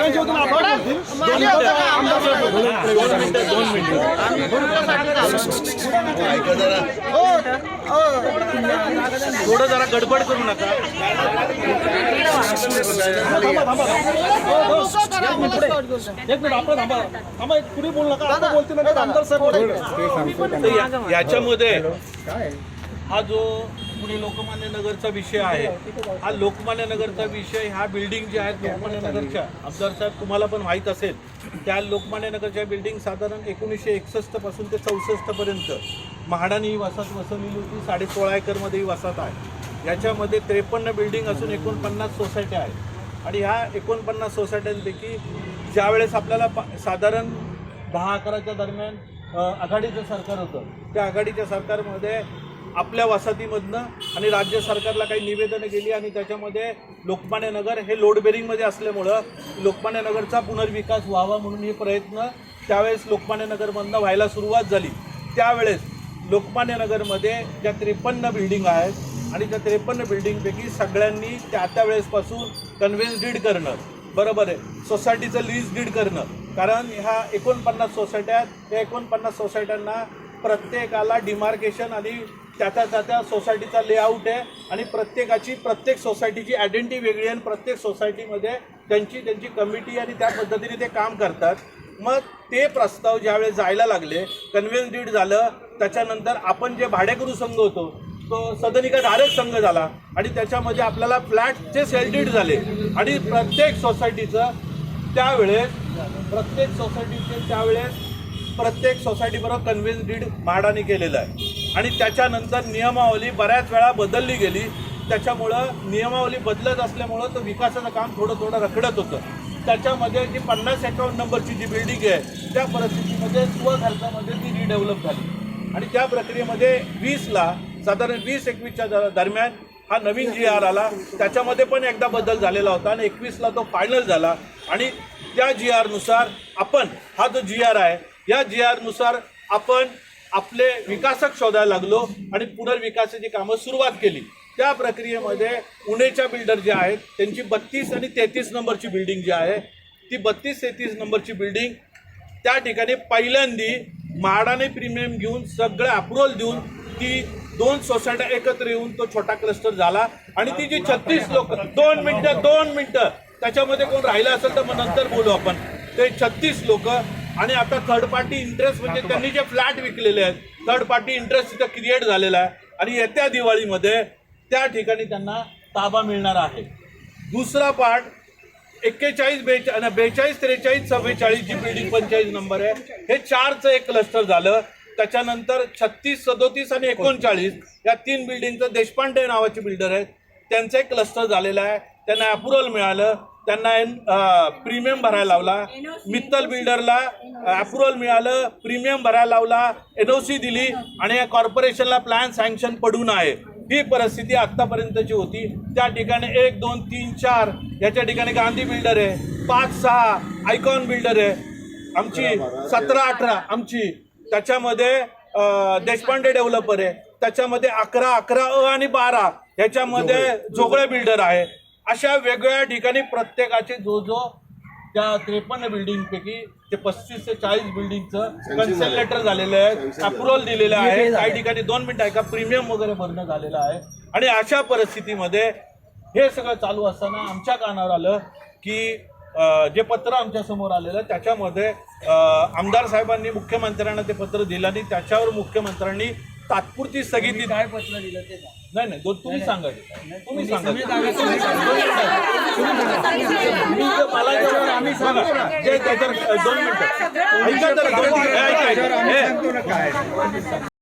पाहिजे होतं ना थोडं जरा गडबड करू नका. एक मिनिट आपण थांबा थांबा कुणी बोलू नका आता बोलते नंतर आमदार साहेब याच्यामध्ये हा जो पुणे लोकमान्य नगरचा विषय आहे, हा लोकमान्य नगरचा विषय ह्या बिल्डिंग ज्या आहेत लोकमान्य नगरच्या, आमदार साहेब तुम्हाला पण माहीत असेल, त्या लोकमान्य नगरच्या बिल्डिंग साधारण 1961 पासून ते 64 पर्यंत म्हाडाने ही वसाहत वसवलेली होती. 16.5 एकरमध्ये ही वसाहत आहे. याच्यामध्ये 53 बिल्डिंग असून 49 सोसायट्या आहेत. आणि ह्या 49 सोसायट्यांपैकी ज्यावेळेस आपल्याला साधारण 10-11च्या दरम्यान आघाडीचं सरकार होतं, त्या आघाडीच्या सरकारमध्ये आपल्या वसाहतीमधनं आणि राज्य सरकारला काही निवेदनं केली आणि त्याच्यामध्ये लोकमान्य नगर हे लोड बेरिंगमध्ये असल्यामुळं लोकमान्य नगरचा पुनर्विकास व्हावा म्हणून हे प्रयत्न त्यावेळेस लोकमान्य नगरमधनं व्हायला सुरुवात झाली. त्यावेळेस लोकमान्य नगरमध्ये ज्या 53 बिल्डिंग आहेत आणि त्या 53 बिल्डिंगपैकी सगळ्यांनी त्या वेळेसपासून कन्व्हेन्स डीड करणं, बरोबर आहे, सोसायटीचं लीज डीड करणं. कारण ह्या 49 सोसायट्या, त्या 49 सोसायट्यांना प्रत्येकाला डिमार्केशन आणि त्या सोसायटीचा लेआउट आहे आणि प्रत्येक सोसायटीची आयडेंटिटी वेगळी आहे आणि प्रत्येक सोसायटीमध्ये त्यांची कमिटी आणि त्या पद्धतीने ते काम करतात. मग ते प्रस्ताव ज्यावेळेस जायला लागले, कन्व्हेन्स डीड झालं, त्याच्यानंतर आपण जे भाडेकरू संघ होतो तो सदनिकाधारक संघ झाला आणि त्याच्यामध्ये आपल्याला फ्लॅटचे सेल डीड झाले आणि प्रत्येक सोसायटीचं त्यावेळेस प्रत्येक सोसायटीबरोबर कन्व्हेन्स डीड म्हाडाने केलेलं आहे. आणि त्याच्यानंतर नियमावली बऱ्याच वेळा बदलली गेली. त्याच्यामुळं नियमावली बदलत असल्यामुळं तर विकासाचं काम थोडं रखडत होतं. त्याच्यामध्ये जी 50-51 नंबरची जी बिल्डिंग आहे त्या परिस्थितीमध्ये स्वखर्चामध्ये ती रिडेव्हलप झाली आणि त्या प्रक्रियेमध्ये 20ला साधारण 20-21च्या दरम्यान हा नवीन GR आला. त्याच्यामध्ये पण एकदा बदल झालेला होता आणि 21ला तो फायनल झाला आणि त्या GR नुसार आपण हा जो GR आहे या GR नुसार आपण आपले विकासक शोधायला लागलो आणि पुनर्विकासाची कामं सुरुवात केली. त्या प्रक्रियेमध्ये पुणेच्या बिल्डर जे आहेत त्यांची 32 आणि 33 नंबरची बिल्डिंग जी आहे ती 32-33 नंबरची बिल्डिंग त्या ठिकाणी पहिल्यांदी म्हाडाने प्रीमियम घेऊन सगळं अप्रुव्हल देऊन ती 2 सोसायट्या एकत्र येऊन तो छोटा क्लस्टर झाला आणि ती जी 36 लोक 2 मिनटं त्याच्यामध्ये कोण राहिलं असेल तर मग नंतर बोलू आपण. ते 36 लोक आणि आता थर्ड पार्टी इंटरेस्ट म्हणजे त्यांनी जे फ्लॅट विकलेले आहेत थर्ड पार्टी इंटरेस्ट तिथं क्रिएट झालेला आहे आणि येत्या दिवाळीमध्ये त्या ठिकाणी त्यांना ताबा मिळणार आहे. दुसरा पार्ट 41, 42, 43, 44 जी बिल्डिंग 45 नंबर आहे हे 4चं एक क्लस्टर झालं. त्याच्यानंतर 36, 37 आणि 39 या 3 बिल्डिंगचं देशपांडे नावाचे बिल्डर आहेत त्यांचं एक क्लस्टर झालेलं आहे. त्यांना अप्रुव्हल मिळालं, त्यांना प्रीमियम भरायला लावला. मित्तल बिल्डरला अप्रुव्हल मिळालं, प्रीमियम भरायला लावला, NOC दिली आणि या कॉर्पोरेशनला प्लॅन सँक्शन पडून आहे. ही परिस्थिती आत्तापर्यंतची होती. त्या ठिकाणी 1, 2, 3, 4 याच्या ठिकाणी गांधी बिल्डर आहे, 5, 6 आयकॉन बिल्डर आहे आमची, 17, 18 आमची, त्याच्यामध्ये देशपांडे डेव्हलपर आहे, त्याच्यामध्ये 11 अ आणि 12 ह्याच्यामध्ये जोगळे बिल्डर आहे. अशा वेगवेगळ्या ठिकाणी प्रत्येकाचे जो त्या 53 बिल्डिंगपैकी ते 35 ते 40 बिल्डिंगचं कन्सेल लेटर झालेलं आहे, अप्रुव्हल दिलेलं आहे. काही ठिकाणी 2 मिनिटं आहे का प्रीमियम वगैरे भरणं झालेलं आहे. आणि अशा परिस्थितीमध्ये हे सगळं चालू असताना आमच्या कानावर आलं की जे पत्र आमच्या समोर आलेलं त्याच्यामध्ये आमदार साहेबांनी मुख्यमंत्र्यांना ते पत्र दिलं आणि त्याच्यावर मुख्यमंत्र्यांनी तात्पुरती स्थगिती. काय पत्र दिलं ते नाही तुम्ही सांगा तुम्ही सांगा आम्ही सांगा 2 मिनिटं ऐका तर 2 मिनिटं